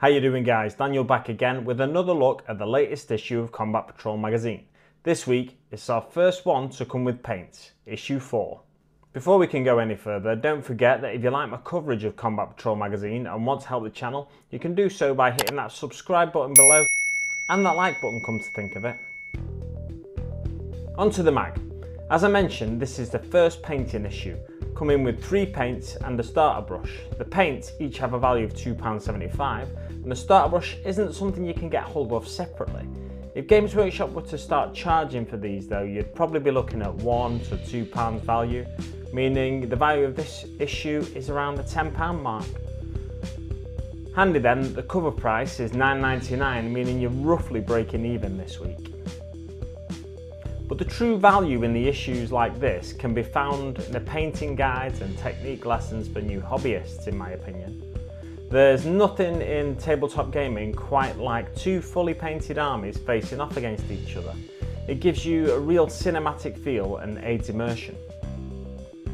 How you doing guys? Daniel back again with another look at the latest issue of Combat Patrol magazine. This week it's our first one to come with paint, issue 4. Before we can go any further, don't forget that if you like my coverage of Combat Patrol magazine and want to help the channel, you can do so by hitting that subscribe button below and that like button, come to think of it. Onto the mag. As I mentioned, this is the first painting issue, coming with 3 paints and a starter brush. The paints each have a value of £2.75 and the starter brush isn't something you can get hold of separately. If Games Workshop were to start charging for these though, you'd probably be looking at £1 to £2 value, meaning the value of this issue is around the £10 mark. Handy then, the cover price is £9.99, meaning you're roughly breaking even this week. But the true value in the issues like this can be found in the painting guides and technique lessons for new hobbyists, in my opinion. There's nothing in tabletop gaming quite like 2 fully painted armies facing off against each other. It gives you a real cinematic feel and aids immersion.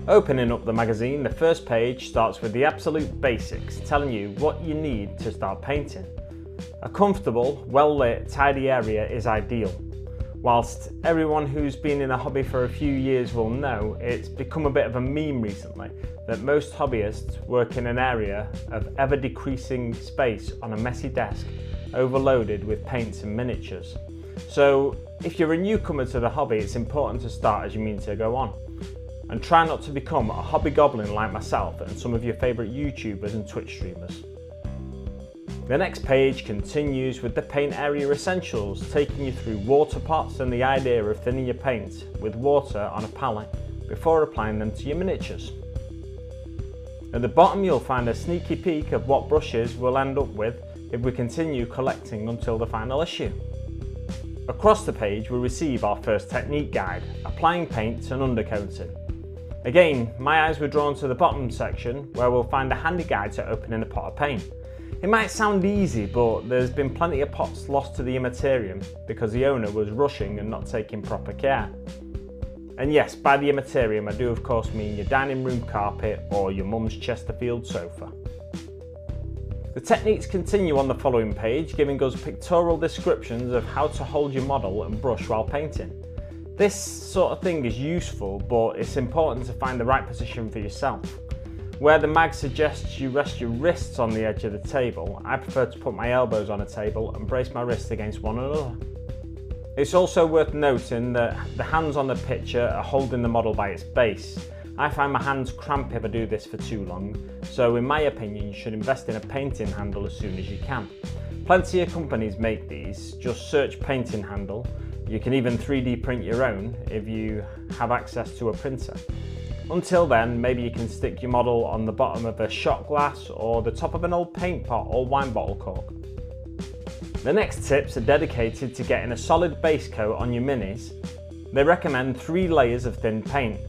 Opening up the magazine, the first page starts with the absolute basics, telling you what you need to start painting. A comfortable, well-lit, tidy area is ideal. Whilst everyone who's been in the hobby for a few years will know, it's become a bit of a meme recently that most hobbyists work in an area of ever-decreasing space on a messy desk, overloaded with paints and miniatures. So if you're a newcomer to the hobby, it's important to start as you mean to go on. And try not to become a hobby goblin like myself and some of your favourite YouTubers and Twitch streamers. The next page continues with the paint area essentials, taking you through water pots and the idea of thinning your paint with water on a palette before applying them to your miniatures. At the bottom you'll find a sneaky peek of what brushes we'll end up with if we continue collecting until the final issue. Across the page we receive our first technique guide, applying paint and undercoating. Again, my eyes were drawn to the bottom section where we'll find a handy guide to opening a pot of paint. It might sound easy, but there's been plenty of pots lost to the immaterium because the owner was rushing and not taking proper care. And yes, by the immaterium I do of course mean your dining room carpet or your mum's Chesterfield sofa. The techniques continue on the following page, giving us pictorial descriptions of how to hold your model and brush while painting. This sort of thing is useful, but it's important to find the right position for yourself. Where the mag suggests you rest your wrists on the edge of the table, I prefer to put my elbows on a table and brace my wrists against one another. It's also worth noting that the hands on the picture are holding the model by its base. I find my hands cramp if I do this for too long, so in my opinion you should invest in a painting handle as soon as you can. Plenty of companies make these, just search painting handle. You can even 3D print your own if you have access to a printer. Until then, maybe you can stick your model on the bottom of a shot glass or the top of an old paint pot or wine bottle cork. The next tips are dedicated to getting a solid base coat on your minis. They recommend 3 layers of thin paint.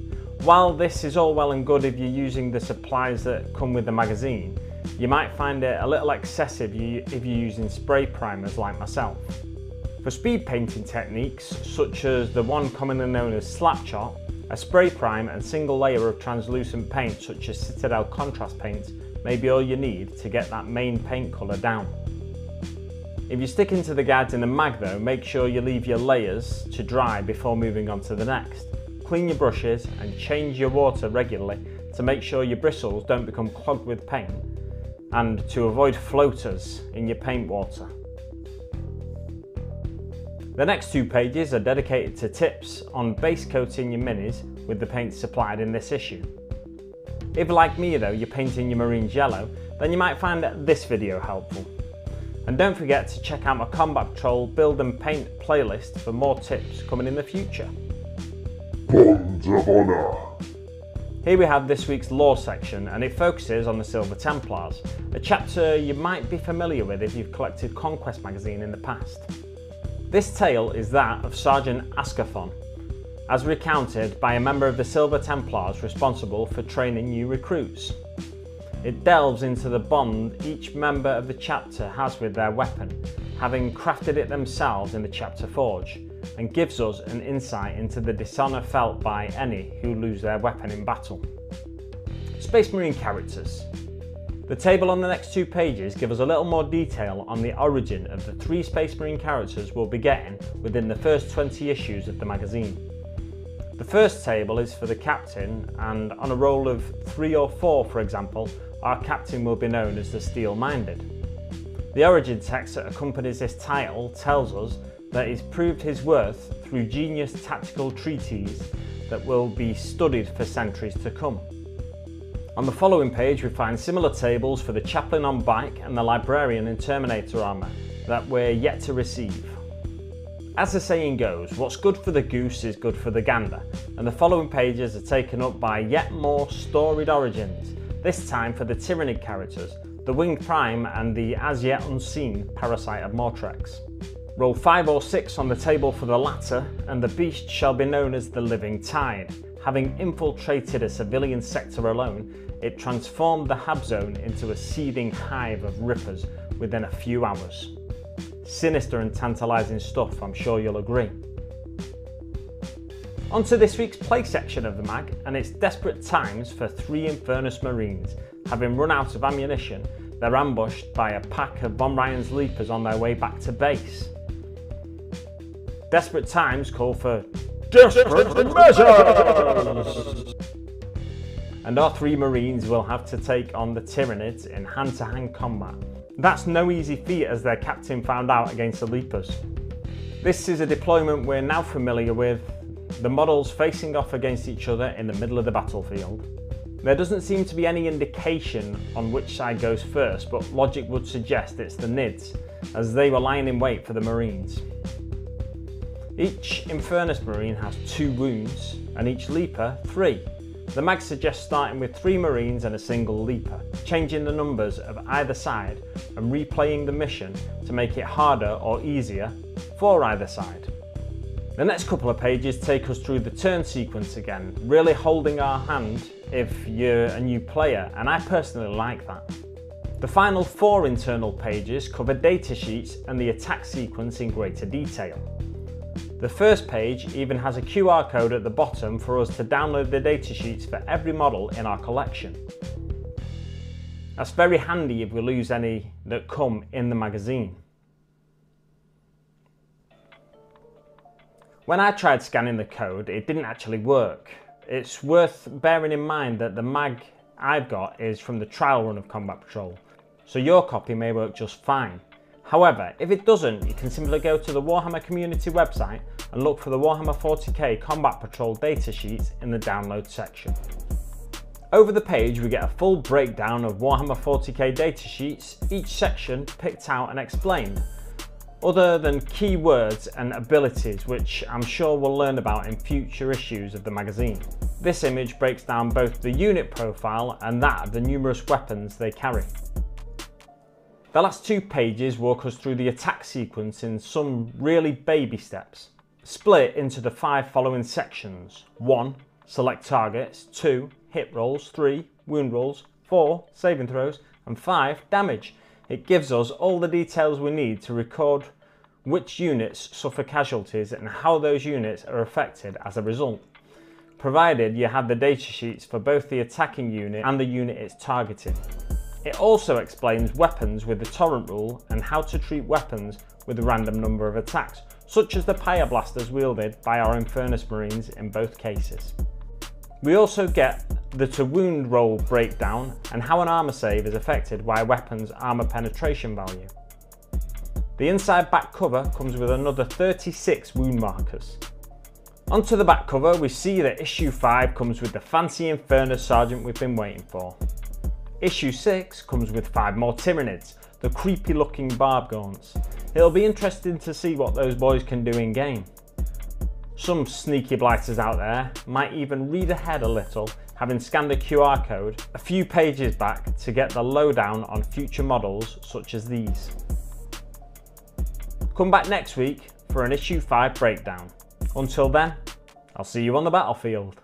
While this is all well and good if you're using the supplies that come with the magazine, you might find it a little excessive if you're using spray primers like myself. For speed painting techniques, such as the one commonly known as slapshot, a spray prime and single layer of translucent paint such as Citadel contrast paint may be all you need to get that main paint colour down. If you're sticking to the guides in the mag though, make sure you leave your layers to dry before moving on to the next. Clean your brushes and change your water regularly to make sure your bristles don't become clogged with paint and to avoid floaters in your paint water. The next 2 pages are dedicated to tips on base coating your minis with the paint supplied in this issue. If like me though, you're painting your marines yellow, then you might find this video helpful. And don't forget to check out my Combat Patrol build and paint playlist for more tips coming in the future. Bond of Honour. Here we have this week's lore section and it focuses on the Silver Templars, a chapter you might be familiar with if you've collected Conquest magazine in the past. This tale is that of Sergeant Ascathon, as recounted by a member of the Silver Templars responsible for training new recruits. It delves into the bond each member of the chapter has with their weapon, having crafted it themselves in the chapter forge, and gives us an insight into the dishonour felt by any who lose their weapon in battle. Space Marine characters. The table on the next 2 pages give us a little more detail on the origin of the 3 Space Marine characters we'll be getting within the first 20 issues of the magazine. The first table is for the captain, and on a roll of 3 or 4 for example, our captain will be known as the Steel-Minded. The origin text that accompanies this title tells us that he's proved his worth through genius tactical treatises that will be studied for centuries to come. On the following page we find similar tables for the chaplain on bike and the librarian in Terminator armour that we're yet to receive. As the saying goes, what's good for the goose is good for the gander, and the following pages are taken up by yet more storied origins, this time for the Tyrannid characters, the Winged Prime and the as yet unseen Parasite of Mortrex. Roll 5 or 6 on the table for the latter, and the beast shall be known as the Living Tide. Having infiltrated a civilian sector alone, it transformed the Hab Zone into a seething hive of rippers within a few hours. Sinister and tantalising stuff, I'm sure you'll agree. On to this week's play section of the mag, and it's desperate times for 3 Infernus Marines. Having run out of ammunition, they're ambushed by a pack of Von Ryan's Leapers on their way back to base. Desperate times call for desperate measures! And our 3 Marines will have to take on the Tyrannids in hand-to-hand combat. That's no easy feat, as their captain found out against the Leapers. This is a deployment we're now familiar with, the models facing off against each other in the middle of the battlefield. There doesn't seem to be any indication on which side goes first, but logic would suggest it's the Nids, as they were lying in wait for the Marines. Each Infernus Marine has 2 wounds, and each Leaper 3. The mag suggests starting with 3 Marines and a single Leaper, changing the numbers of either side and replaying the mission to make it harder or easier for either side. The next couple of pages take us through the turn sequence again, really holding our hand if you're a new player, and I personally like that. The final 4 internal pages cover datasheets and the attack sequence in greater detail. The first page even has a QR code at the bottom for us to download the datasheets for every model in our collection. That's very handy if we lose any that come in the magazine. When I tried scanning the code, it didn't actually work. It's worth bearing in mind that the mag I've got is from the trial run of Combat Patrol, so your copy may work just fine. However, if it doesn't, you can simply go to the Warhammer community website and look for the Warhammer 40k Combat Patrol datasheets in the download section. Over the page we get a full breakdown of Warhammer 40k datasheets, each section picked out and explained, other than key words and abilities which I'm sure we'll learn about in future issues of the magazine. This image breaks down both the unit profile and that of the numerous weapons they carry. The last 2 pages walk us through the attack sequence in some really baby steps, split into the 5 following sections: 1. Select targets, 2. Hit rolls, 3. Wound rolls, 4. Saving throws, and 5. Damage. It gives us all the details we need to record which units suffer casualties and how those units are affected as a result, provided you have the datasheets for both the attacking unit and the unit it's targeting. It also explains weapons with the torrent rule and how to treat weapons with a random number of attacks, such as the Pyre Blasters wielded by our Infernus Marines in both cases. We also get the to wound roll breakdown and how an armour save is affected by a weapon's armour penetration value. The inside back cover comes with another 36 wound markers. Onto the back cover we see that issue 5 comes with the fancy Infernus Sergeant we've been waiting for. Issue 6 comes with 5 more Tyrannids, the creepy looking barb gaunts. It'll be interesting to see what those boys can do in game. Some sneaky blighters out there might even read ahead a little, having scanned a QR code a few pages back to get the lowdown on future models such as these. Come back next week for an issue 5 breakdown. Until then, I'll see you on the battlefield.